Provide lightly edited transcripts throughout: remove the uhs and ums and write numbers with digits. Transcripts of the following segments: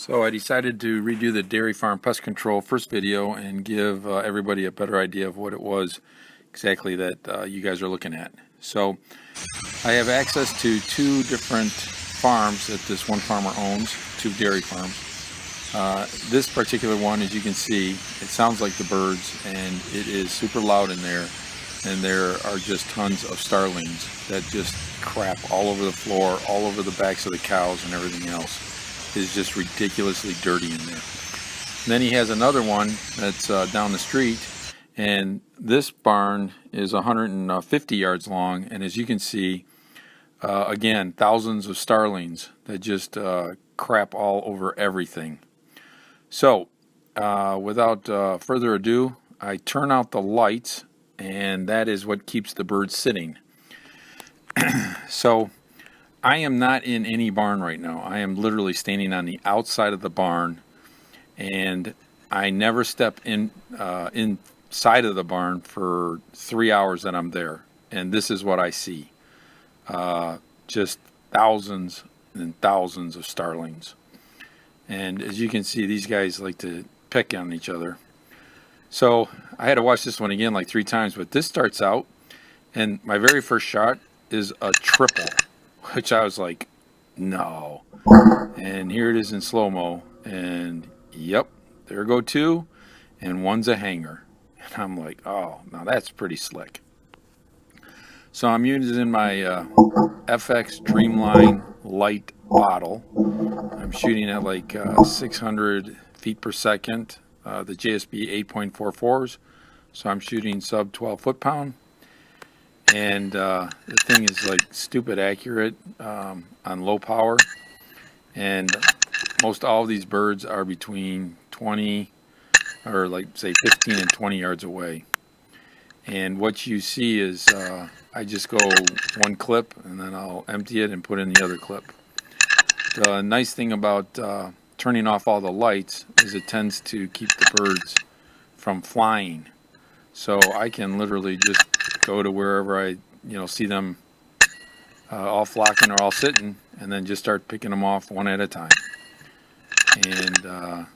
So I decided to redo the dairy farm pest control first video and give everybody a better idea of what it was exactly that you guys are looking at. So I have access to two different farms that this one farmer owns, two dairy farms. This particular one, as you can see, it sounds like the birds, and it is super loud in there, and there are just tons of starlings that just crap all over the floor, all over the backs of the cows and everything else. Is just ridiculously dirty in there. And then he has another one that's down the street, and this barn is 150 yards long, and as you can see, again, thousands of starlings that just crap all over everything. So without further ado, I turn out the lights, and that is what keeps the birds sitting. So I am not in any barn right now. I am literally standing on the outside of the barn, and I never step in inside of the barn for 3 hours that I'm there. And this is what I see. Just thousands and thousands of starlings. And as you can see, these guys like to pick on each other. So I had to watch this one again like 3 times, but this starts out, and my very first shot is a triple, which I was like, no. And here it is in slow-mo, and yep, there go two, and one's a hanger. And I'm like, oh, now that's pretty slick. So I'm using my FX Dreamline Lite Bottle. I'm shooting at like 600 feet per second, the JSB 8.44s, so I'm shooting sub 12 foot-pound. And the thing is like stupid accurate on low power, and most all of these birds are between 20 or like say 15 and 20 yards away. And what you see is I just go one clip and then I'll empty it and put in the other clip. The nice thing about turning off all the lights is it tends to keep the birds from flying. So I can literally just go to wherever I see them all flocking or all sitting, and then just start picking them off one at a time. And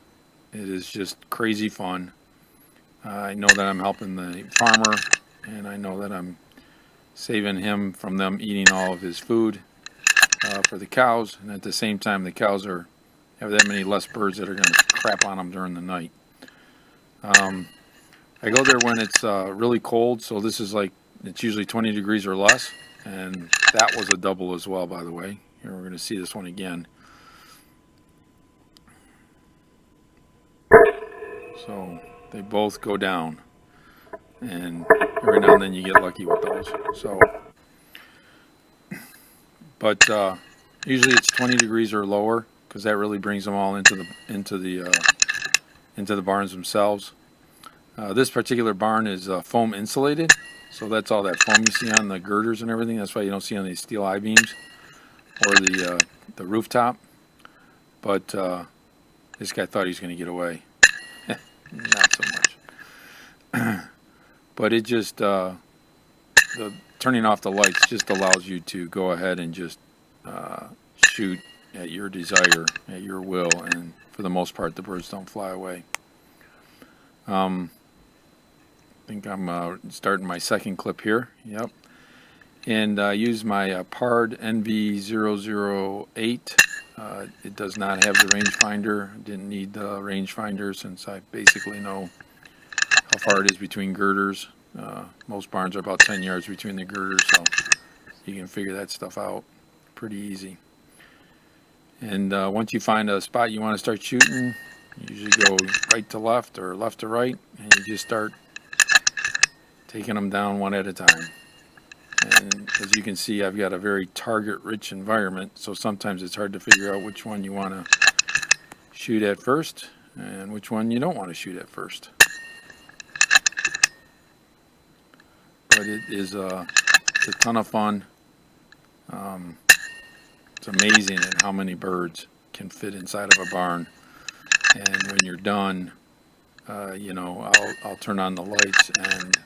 it is just crazy fun. I know that I'm helping the farmer, and I know that I'm saving him from them eating all of his food for the cows, and at the same time the cows have that many less birds that are going to crap on them during the night. I go there when it's really cold, so this is like, it's usually 20 degrees or less, and that was a double as well, by the way. Here we're going to see this one again. So they both go down, and every now and then you get lucky with those. So, but usually it's 20 degrees or lower, because that really brings them all into the barns themselves. This particular barn is foam insulated, so that's all that foam you see on the girders and everything. That's why you don't see on these steel I-beams or the rooftop. But this guy thought he was going to get away. Not so much. But it just turning off the lights just allows you to go ahead and just shoot at your desire, at your will, and for the most part the birds don't fly away. I think I'm starting my second clip here. Yep. And use my PARD NV008. It does not have the rangefinder. Didn't need the rangefinder since I basically know how far it is between girders. Most barns are about 10 yards between the girders, so you can figure that stuff out pretty easy. And once you find a spot you want to start shooting, you usually go right to left or left to right, and you just start taking them down one at a time. And as you can see, I've got a very target-rich environment, so sometimes it's hard to figure out which one you want to shoot at first and which one you don't want to shoot at first. But it is it's a ton of fun. It's amazing at how many birds can fit inside of a barn. And when you're done, I'll turn on the lights, and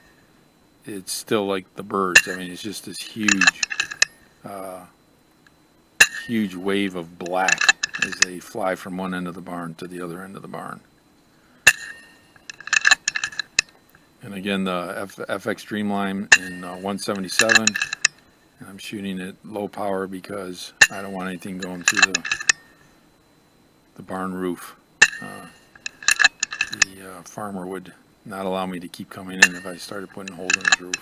it's still like the birds. I mean, it's just this huge wave of black as they fly from one end of the barn to the other end of the barn. And again, the FX Dreamline in 177. And I'm shooting at low power because I don't want anything going through the barn roof. The farmer would not allow me to keep coming in if I started putting holes in his roof.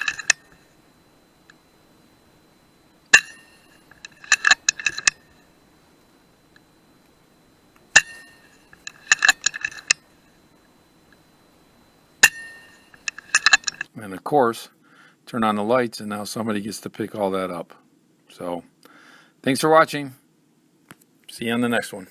And of course, turn on the lights and now somebody gets to pick all that up. So, thanks for watching. See you on the next one.